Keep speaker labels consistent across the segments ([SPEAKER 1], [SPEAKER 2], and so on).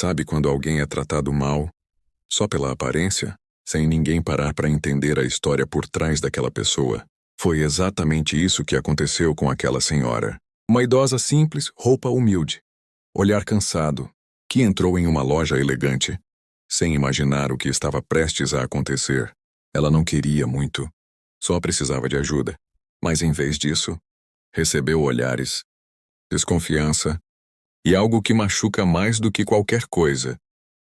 [SPEAKER 1] Sabe quando alguém é tratado mal, só pela aparência, sem ninguém parar para entender a história por trás daquela pessoa? Foi exatamente isso que aconteceu com aquela senhora. Uma idosa simples, roupa humilde, olhar cansado, que entrou em uma loja elegante, sem imaginar o que estava prestes a acontecer. Ela não queria muito, só precisava de ajuda. Mas em vez disso, recebeu olhares, desconfiança e algo que machuca mais do que qualquer coisa: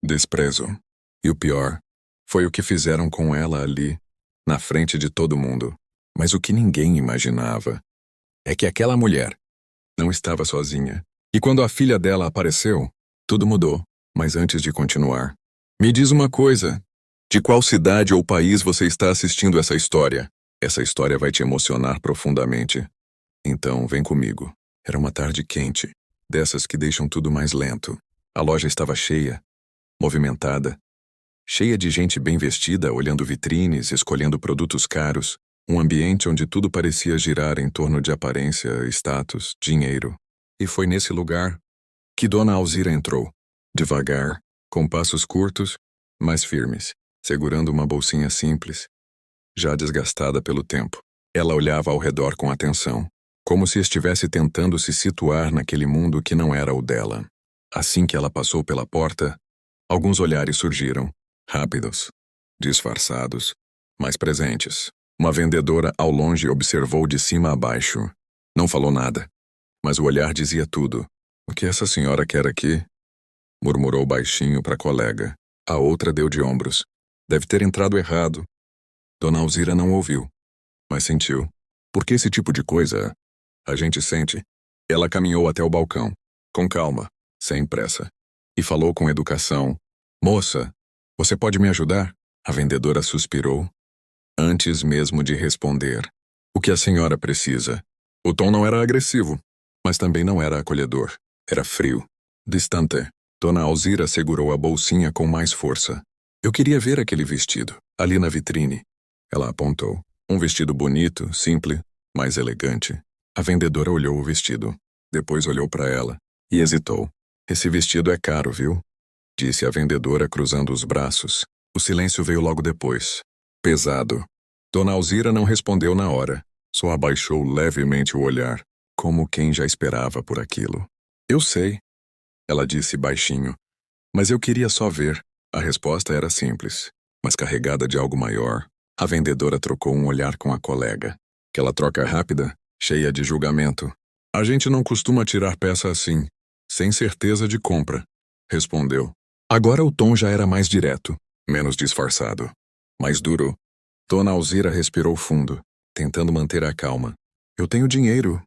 [SPEAKER 1] desprezo. E o pior foi o que fizeram com ela ali, na frente de todo mundo. Mas o que ninguém imaginava é que aquela mulher não estava sozinha. E quando a filha dela apareceu, tudo mudou. Mas antes de continuar, me diz uma coisa: de qual cidade ou país você está assistindo essa história? Essa história vai te emocionar profundamente. Então, vem comigo. Era uma tarde quente, dessas que deixam tudo mais lento. A loja estava cheia, movimentada, cheia de gente bem vestida, olhando vitrines, escolhendo produtos caros. Um ambiente onde tudo parecia girar em torno de aparência, status, dinheiro. E foi nesse lugar que Dona Alzira entrou, devagar, com passos curtos, mas firmes, segurando uma bolsinha simples, já desgastada pelo tempo. Ela olhava ao redor com atenção, como se estivesse tentando se situar naquele mundo que não era o dela. Assim que ela passou pela porta, alguns olhares surgiram, rápidos, disfarçados, mas presentes. Uma vendedora ao longe observou de cima a baixo. Não falou nada, mas o olhar dizia tudo. "O que essa senhora quer aqui?" murmurou baixinho para a colega. A outra deu de ombros. "Deve ter entrado errado." Dona Alzira não ouviu, mas sentiu. Porque esse tipo de coisa a gente sente. Ela caminhou até o balcão, com calma, sem pressa, e falou com educação: "Moça, você pode me ajudar?" A vendedora suspirou, antes mesmo de responder. "O que a senhora precisa?" O tom não era agressivo, mas também não era acolhedor. Era frio, distante. Dona Alzira segurou a bolsinha com mais força. "Eu queria ver aquele vestido, ali na vitrine." Ela apontou. Um vestido bonito, simples, mas elegante. A vendedora olhou o vestido, depois olhou para ela e hesitou. "Esse vestido é caro, viu?" disse a vendedora cruzando os braços. O silêncio veio logo depois, pesado. Dona Alzira não respondeu na hora, só abaixou levemente o olhar, como quem já esperava por aquilo. "Eu sei," ela disse baixinho, "mas eu queria só ver." A resposta era simples, mas carregada de algo maior. A vendedora trocou um olhar com a colega. Aquela troca rápida, cheia de julgamento. "A gente não costuma tirar peça assim, sem certeza de compra," respondeu. Agora o tom já era mais direto, menos disfarçado, mais duro. Dona Alzira respirou fundo, tentando manter a calma. "Eu tenho dinheiro,"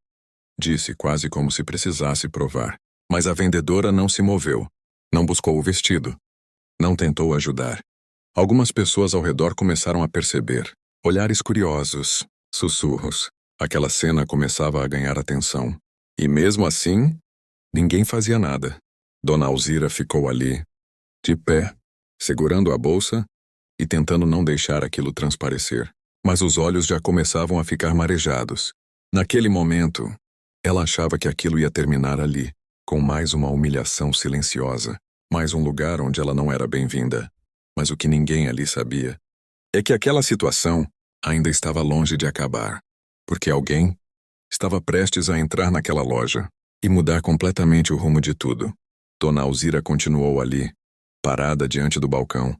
[SPEAKER 1] disse quase como se precisasse provar. Mas a vendedora não se moveu, não buscou o vestido, não tentou ajudar. Algumas pessoas ao redor começaram a perceber, olhares curiosos, sussurros. Aquela cena começava a ganhar atenção. E mesmo assim, ninguém fazia nada. Dona Alzira ficou ali, de pé, segurando a bolsa e tentando não deixar aquilo transparecer. Mas os olhos já começavam a ficar marejados. Naquele momento, ela achava que aquilo ia terminar ali, com mais uma humilhação silenciosa, mais um lugar onde ela não era bem-vinda. Mas o que ninguém ali sabia é que aquela situação ainda estava longe de acabar, porque alguém estava prestes a entrar naquela loja e mudar completamente o rumo de tudo. Dona Alzira continuou ali, parada diante do balcão,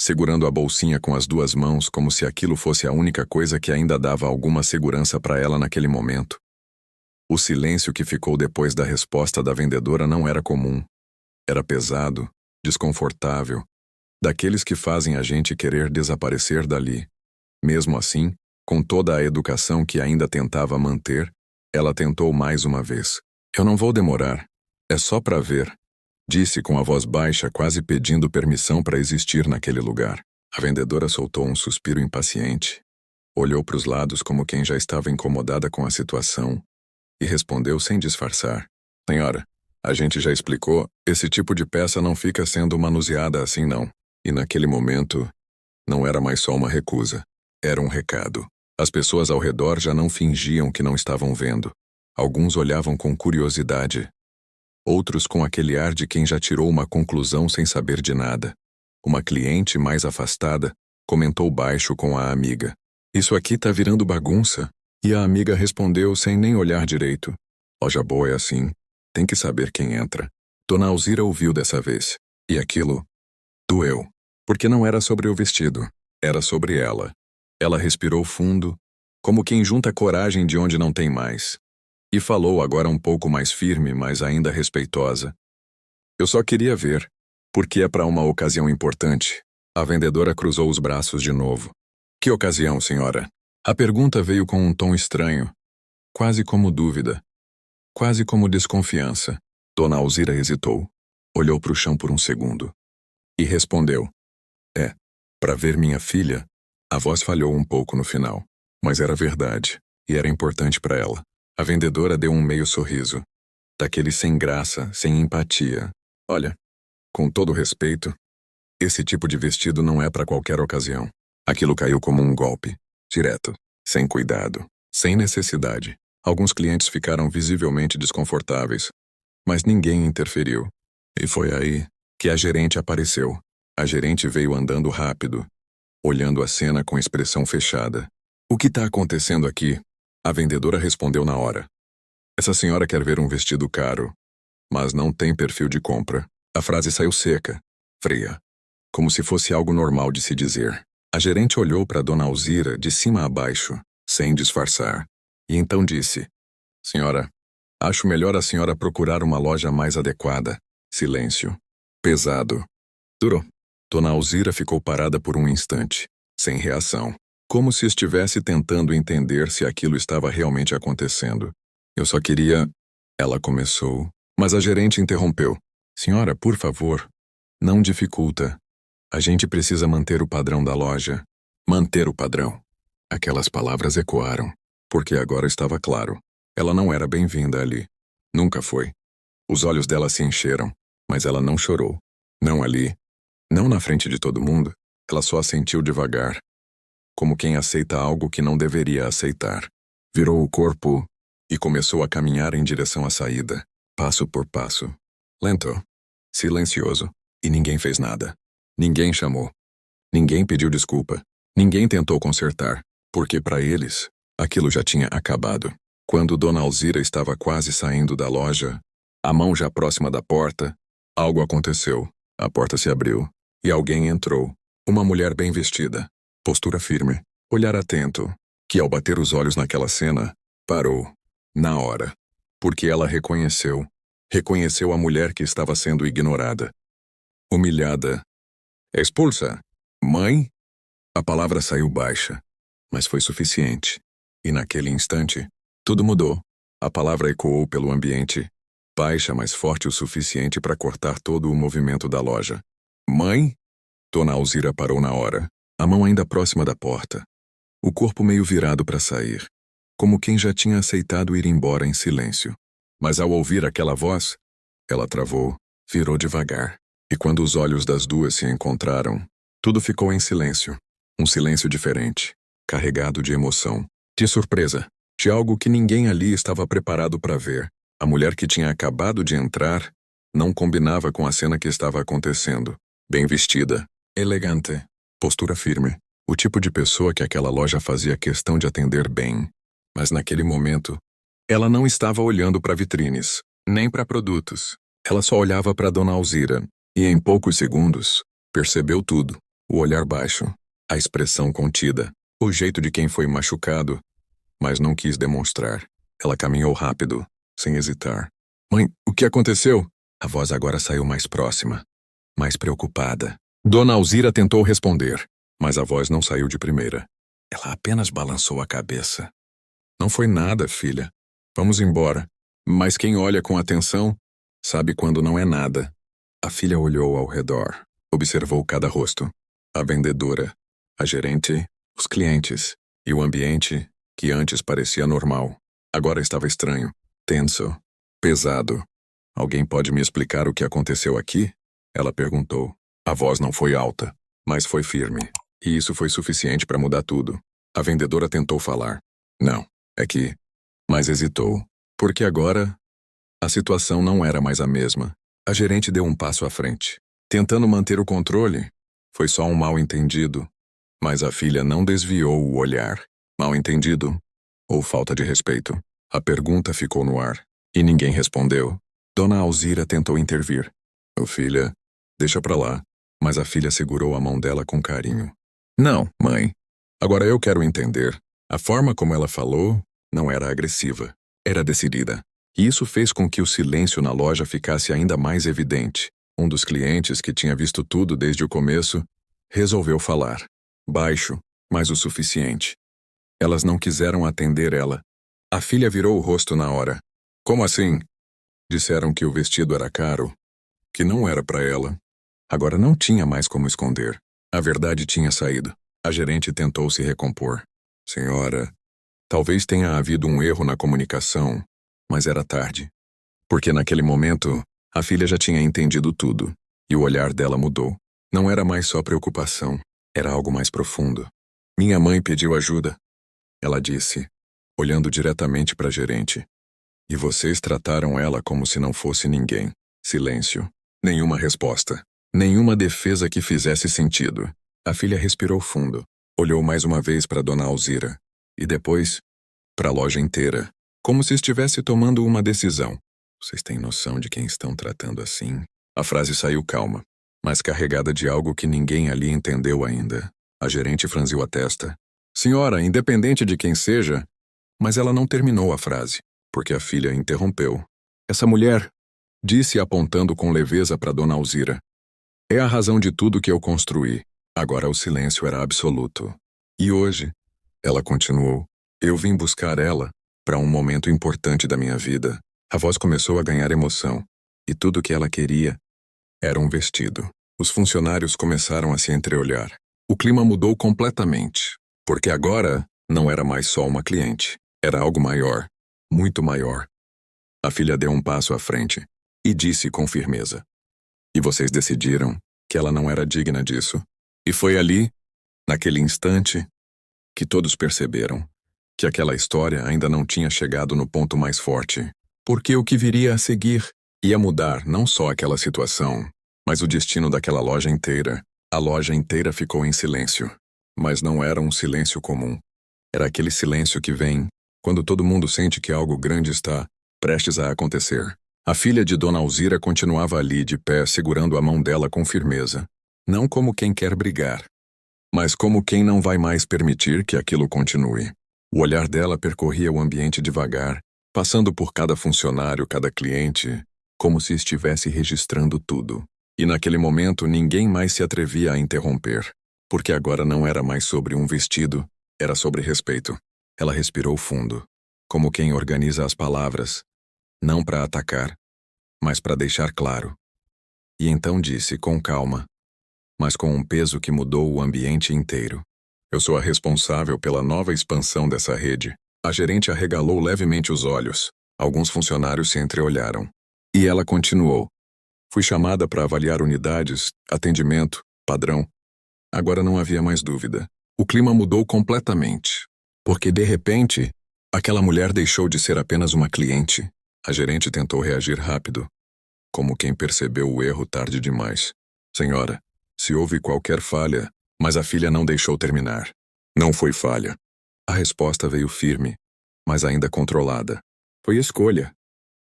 [SPEAKER 1] segurando a bolsinha com as duas mãos como se aquilo fosse a única coisa que ainda dava alguma segurança para ela naquele momento. O silêncio que ficou depois da resposta da vendedora não era comum. Era pesado, desconfortável, daqueles que fazem a gente querer desaparecer dali. Mesmo assim, com toda a educação que ainda tentava manter, ela tentou mais uma vez. "Eu não vou demorar. É só para ver", disse com a voz baixa, quase pedindo permissão para existir naquele lugar. A vendedora soltou um suspiro impaciente, olhou para os lados como quem já estava incomodada com a situação e respondeu sem disfarçar: "Senhora, a gente já explicou, esse tipo de peça não fica sendo manuseada assim não." E naquele momento, não era mais só uma recusa, era um recado. As pessoas ao redor já não fingiam que não estavam vendo. Alguns olhavam com curiosidade, outros com aquele ar de quem já tirou uma conclusão sem saber de nada. Uma cliente mais afastada comentou baixo com a amiga: "Isso aqui tá virando bagunça." E a amiga respondeu sem nem olhar direito: "Loja boa é assim, tem que saber quem entra." Dona Alzira ouviu dessa vez, e aquilo doeu, porque não era sobre o vestido, era sobre ela. Ela respirou fundo, como quem junta coragem de onde não tem mais, e falou agora um pouco mais firme, mas ainda respeitosa: "Eu só queria ver, porque é para uma ocasião importante." A vendedora cruzou os braços de novo. "Que ocasião, senhora?" A pergunta veio com um tom estranho, quase como dúvida, quase como desconfiança. Dona Alzira hesitou, olhou para o chão por um segundo e respondeu: "É, para ver minha filha." A voz falhou um pouco no final, mas era verdade, e era importante para ela. A vendedora deu um meio sorriso, daquele sem graça, sem empatia. "Olha, com todo respeito, esse tipo de vestido não é para qualquer ocasião." Aquilo caiu como um golpe, direto, sem cuidado, sem necessidade. Alguns clientes ficaram visivelmente desconfortáveis, mas ninguém interferiu. E foi aí que a gerente apareceu. A gerente veio andando rápido, olhando a cena com expressão fechada. "O que está acontecendo aqui?" A vendedora respondeu na hora: "Essa senhora quer ver um vestido caro, mas não tem perfil de compra." A frase saiu seca, fria, como se fosse algo normal de se dizer. A gerente olhou para Dona Alzira de cima a baixo, sem disfarçar, e então disse: "Senhora, acho melhor a senhora procurar uma loja mais adequada." Silêncio. Pesado. Durou. Dona Alzira ficou parada por um instante, sem reação, como se estivesse tentando entender se aquilo estava realmente acontecendo. "Eu só queria..." Ela começou, mas a gerente interrompeu: "Senhora, por favor, não dificulta. A gente precisa manter o padrão da loja." Manter o padrão. Aquelas palavras ecoaram, porque agora estava claro. Ela não era bem-vinda ali. Nunca foi. Os olhos dela se encheram, mas ela não chorou. Não ali. Não na frente de todo mundo. Ela só assentiu devagar, como quem aceita algo que não deveria aceitar. Virou o corpo e começou a caminhar em direção à saída, passo por passo. Lento, silencioso, e ninguém fez nada. Ninguém chamou. Ninguém pediu desculpa. Ninguém tentou consertar, porque para eles, aquilo já tinha acabado. Quando Dona Alzira estava quase saindo da loja, a mão já próxima da porta, algo aconteceu. A porta se abriu, e alguém entrou. Uma mulher bem vestida, postura firme, olhar atento, que ao bater os olhos naquela cena, parou, na hora, porque ela reconheceu a mulher que estava sendo ignorada, humilhada. "Expulsa! Mãe?" A palavra saiu baixa, mas foi suficiente. E naquele instante, tudo mudou. A palavra ecoou pelo ambiente, baixa, mas forte o suficiente para cortar todo o movimento da loja. "Mãe?" Dona Alzira parou na hora, a mão ainda próxima da porta, o corpo meio virado para sair, como quem já tinha aceitado ir embora em silêncio. Mas ao ouvir aquela voz, ela travou, virou devagar, e quando os olhos das duas se encontraram, tudo ficou em silêncio. Um silêncio diferente, carregado de emoção, de surpresa, de algo que ninguém ali estava preparado para ver. A mulher que tinha acabado de entrar não combinava com a cena que estava acontecendo. Bem vestida, elegante, postura firme, o tipo de pessoa que aquela loja fazia questão de atender bem. Mas naquele momento, ela não estava olhando para vitrines, nem para produtos. Ela só olhava para Dona Alzira, e em poucos segundos, percebeu tudo. O olhar baixo, a expressão contida, o jeito de quem foi machucado, mas não quis demonstrar. Ela caminhou rápido, sem hesitar. "Mãe, o que aconteceu?" A voz agora saiu mais próxima, mais preocupada. Dona Alzira tentou responder, mas a voz não saiu de primeira. Ela apenas balançou a cabeça. "Não foi nada, filha. Vamos embora." Mas quem olha com atenção, sabe quando não é nada. A filha olhou ao redor, observou cada rosto. A vendedora, a gerente, os clientes, e o ambiente, que antes parecia normal, agora estava estranho, tenso, pesado. "Alguém pode me explicar o que aconteceu aqui?" Ela perguntou. A voz não foi alta, mas foi firme, e isso foi suficiente para mudar tudo. A vendedora tentou falar. "Não, é que..." Mas hesitou, porque agora A situação não era mais a mesma. A gerente deu um passo à frente, tentando manter o controle. Foi só um mal-entendido. Mas a filha não desviou o olhar. Mal-entendido? Ou falta de respeito? A pergunta ficou no ar. E ninguém respondeu. Dona Alzira tentou intervir. Ô filha, deixa pra lá. Mas a filha segurou a mão dela com carinho. Não, mãe. Agora eu quero entender. A forma como ela falou não era agressiva. Era decidida. E isso fez com que o silêncio na loja ficasse ainda mais evidente. Um dos clientes, que tinha visto tudo desde o começo, resolveu falar. Baixo, mas o suficiente. Elas não quiseram atender ela. A filha virou o rosto na hora. Como assim? Disseram que o vestido era caro, que não era para ela. Agora não tinha mais como esconder. A verdade tinha saído. A gerente tentou se recompor. Senhora, talvez tenha havido um erro na comunicação, mas era tarde. Porque naquele momento, a filha já tinha entendido tudo, e o olhar dela mudou. Não era mais só preocupação, era algo mais profundo. Minha mãe pediu ajuda, ela disse, olhando diretamente para a gerente. E vocês trataram ela como se não fosse ninguém. Silêncio. Nenhuma resposta. Nenhuma defesa que fizesse sentido. A filha respirou fundo, olhou mais uma vez para Dona Alzira, e depois, para a loja inteira, como se estivesse tomando uma decisão. Vocês têm noção de quem estão tratando assim? A frase saiu calma, mas carregada de algo que ninguém ali entendeu ainda. A gerente franziu a testa. Senhora, independente de quem seja... Mas ela não terminou a frase, porque a filha interrompeu. Essa mulher, disse apontando com leveza para Dona Alzira, é a razão de tudo que eu construí. Agora o silêncio era absoluto. E hoje, ela continuou, eu vim buscar ela para um momento importante da minha vida. A voz começou a ganhar emoção, e tudo o que ela queria era um vestido. Os funcionários começaram a se entreolhar. O clima mudou completamente, porque agora não era mais só uma cliente. Era algo maior, muito maior. A filha deu um passo à frente e disse com firmeza. E vocês decidiram que ela não era digna disso. E foi ali, naquele instante, que todos perceberam que aquela história ainda não tinha chegado no ponto mais forte. Porque o que viria a seguir ia mudar não só aquela situação, mas o destino daquela loja inteira. A loja inteira ficou em silêncio. Mas não era um silêncio comum. Era aquele silêncio que vem quando todo mundo sente que algo grande está prestes a acontecer. A filha de Dona Alzira continuava ali de pé, segurando a mão dela com firmeza. Não como quem quer brigar, mas como quem não vai mais permitir que aquilo continue. O olhar dela percorria o ambiente devagar, passando por cada funcionário, cada cliente, como se estivesse registrando tudo. E naquele momento ninguém mais se atrevia a interromper, porque agora não era mais sobre um vestido, era sobre respeito. Ela respirou fundo, como quem organiza as palavras, não para atacar, mas para deixar claro. E então disse com calma, mas com um peso que mudou o ambiente inteiro. Eu sou a responsável pela nova expansão dessa rede. A gerente arregalou levemente os olhos. Alguns funcionários se entreolharam. E ela continuou. Fui chamada para avaliar unidades, atendimento, padrão. Agora não havia mais dúvida. O clima mudou completamente. Porque, de repente, aquela mulher deixou de ser apenas uma cliente. A gerente tentou reagir rápido, como quem percebeu o erro tarde demais. Senhora, se houve qualquer falha, mas a filha não deixou terminar. Não foi falha. A resposta veio firme, mas ainda controlada. Foi escolha.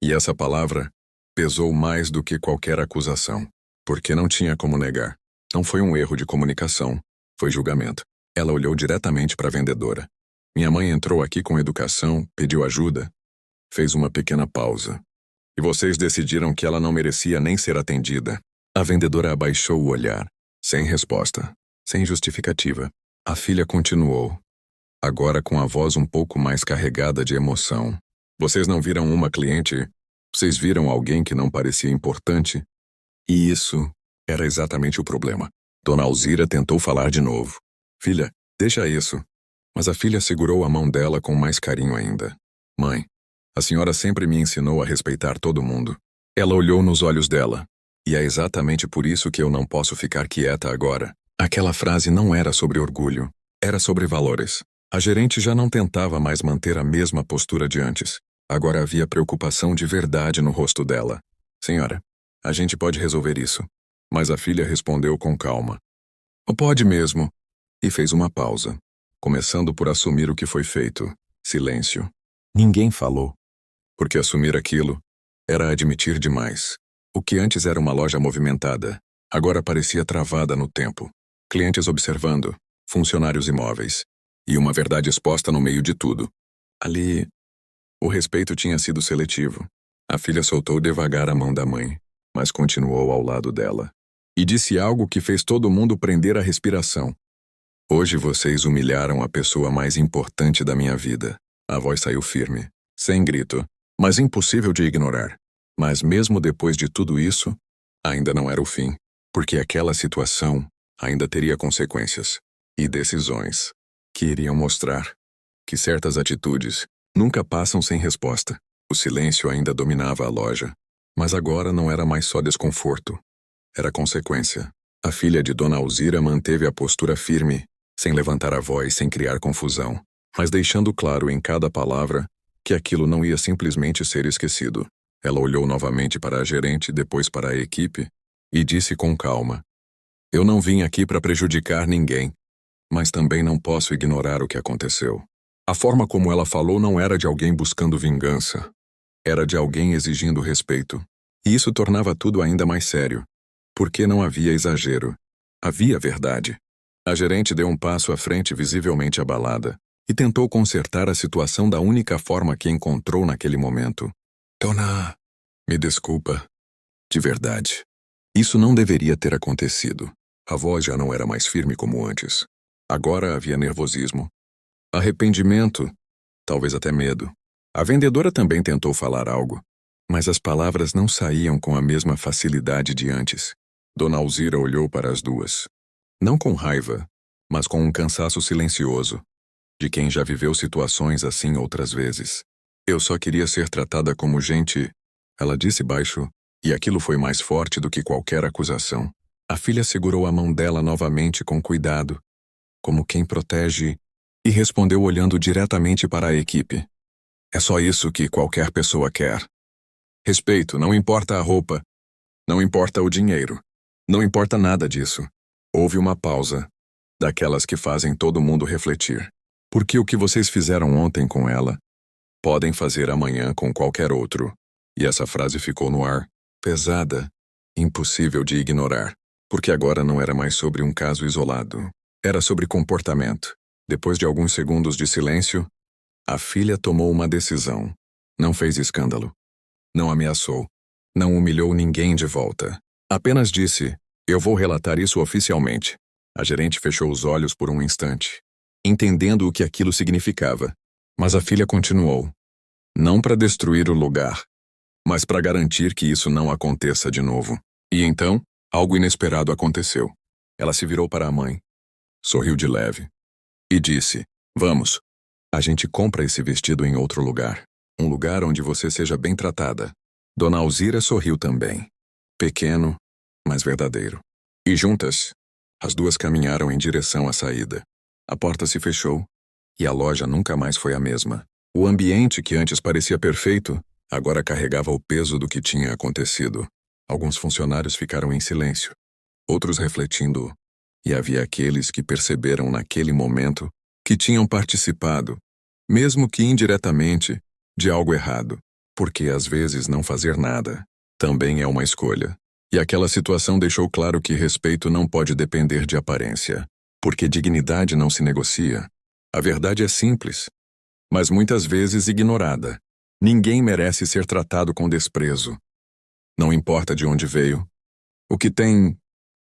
[SPEAKER 1] E essa palavra pesou mais do que qualquer acusação, porque não tinha como negar. Não foi um erro de comunicação, foi julgamento. Ela olhou diretamente para a vendedora. Minha mãe entrou aqui com educação, pediu ajuda, fez uma pequena pausa. E vocês decidiram que ela não merecia nem ser atendida. A vendedora abaixou o olhar, sem resposta, sem justificativa. A filha continuou, agora com a voz um pouco mais carregada de emoção. Vocês não viram uma cliente? Vocês viram alguém que não parecia importante? E isso era exatamente o problema. Dona Alzira tentou falar de novo. Filha, deixa isso. Mas a filha segurou a mão dela com mais carinho ainda. Mãe, a senhora sempre me ensinou a respeitar todo mundo. Ela olhou nos olhos dela. E é exatamente por isso que eu não posso ficar quieta agora. Aquela frase não era sobre orgulho. Era sobre valores. A gerente já não tentava mais manter a mesma postura de antes. Agora havia preocupação de verdade no rosto dela. Senhora, a gente pode resolver isso. Mas a filha respondeu com calma. Pode mesmo. E fez uma pausa, começando por assumir o que foi feito. Silêncio. Ninguém falou. Porque assumir aquilo era admitir demais. O que antes era uma loja movimentada, agora parecia travada no tempo. Clientes observando, funcionários imóveis. E uma verdade exposta no meio de tudo. Ali, o respeito tinha sido seletivo. A filha soltou devagar a mão da mãe, mas continuou ao lado dela. E disse algo que fez todo mundo prender a respiração. Hoje vocês humilharam a pessoa mais importante da minha vida. A voz saiu firme, sem grito, mas impossível de ignorar. Mas mesmo depois de tudo isso, ainda não era o fim, porque aquela situação ainda teria consequências e decisões que iriam mostrar que certas atitudes nunca passam sem resposta. O silêncio ainda dominava a loja, mas agora não era mais só desconforto. Era consequência. A filha de Dona Alzira manteve a postura firme, sem levantar a voz, sem criar confusão, mas deixando claro em cada palavra que aquilo não ia simplesmente ser esquecido. Ela olhou novamente para a gerente, depois para a equipe, e disse com calma: Eu não vim aqui para prejudicar ninguém, mas também não posso ignorar o que aconteceu. A forma como ela falou não era de alguém buscando vingança. Era de alguém exigindo respeito. E isso tornava tudo ainda mais sério. Porque não havia exagero. Havia verdade. A gerente deu um passo à frente, visivelmente abalada, e tentou consertar a situação da única forma que encontrou naquele momento. Dona, me desculpa. De verdade. Isso não deveria ter acontecido. A voz já não era mais firme como antes. Agora havia nervosismo. Arrependimento. Talvez até medo. A vendedora também tentou falar algo, mas as palavras não saíam com a mesma facilidade de antes. Dona Alzira olhou para as duas. Não com raiva, mas com um cansaço silencioso, de quem já viveu situações assim outras vezes. Eu só queria ser tratada como gente, ela disse baixo, e aquilo foi mais forte do que qualquer acusação. A filha segurou a mão dela novamente com cuidado, como quem protege, e respondeu olhando diretamente para a equipe. É só isso que qualquer pessoa quer. Respeito, não importa a roupa, não importa o dinheiro. Não importa nada disso. Houve uma pausa, daquelas que fazem todo mundo refletir. Porque o que vocês fizeram ontem com ela, podem fazer amanhã com qualquer outro. E essa frase ficou no ar, pesada, impossível de ignorar. Porque agora não era mais sobre um caso isolado. Era sobre comportamento. Depois de alguns segundos de silêncio, a filha tomou uma decisão. Não fez escândalo. Não ameaçou. Não humilhou ninguém de volta. Apenas disse: eu vou relatar isso oficialmente. A gerente fechou os olhos por um instante, entendendo o que aquilo significava. Mas a filha continuou. Não para destruir o lugar, mas para garantir que isso não aconteça de novo. E então, algo inesperado aconteceu. Ela se virou para a mãe, sorriu de leve e disse: vamos. A gente compra esse vestido em outro lugar. Um lugar onde você seja bem tratada. Dona Alzira sorriu também. Pequeno, mas verdadeiro. E juntas, as duas caminharam em direção à saída. A porta se fechou, e a loja nunca mais foi a mesma. O ambiente que antes parecia perfeito, agora carregava o peso do que tinha acontecido. Alguns funcionários ficaram em silêncio, outros refletindo, e havia aqueles que perceberam naquele momento que tinham participado, mesmo que indiretamente, de algo errado. Porque às vezes não fazer nada também é uma escolha. E aquela situação deixou claro que respeito não pode depender de aparência, porque dignidade não se negocia. A verdade é simples, mas muitas vezes ignorada. Ninguém merece ser tratado com desprezo. Não importa de onde veio, o que tem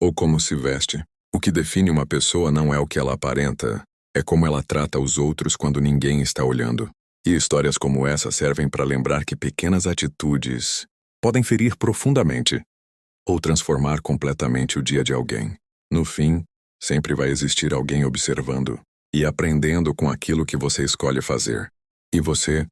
[SPEAKER 1] ou como se veste. O que define uma pessoa não é o que ela aparenta, é como ela trata os outros quando ninguém está olhando. E histórias como essa servem para lembrar que pequenas atitudes podem ferir profundamente ou transformar completamente o dia de alguém. No fim, sempre vai existir alguém observando e aprendendo com aquilo que você escolhe fazer. E você,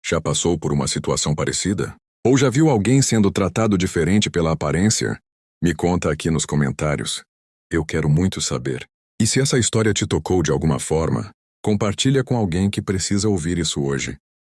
[SPEAKER 1] já passou por uma situação parecida? Ou já viu alguém sendo tratado diferente pela aparência? Me conta aqui nos comentários. Eu quero muito saber. E se essa história te tocou de alguma forma, compartilha com alguém que precisa ouvir isso hoje.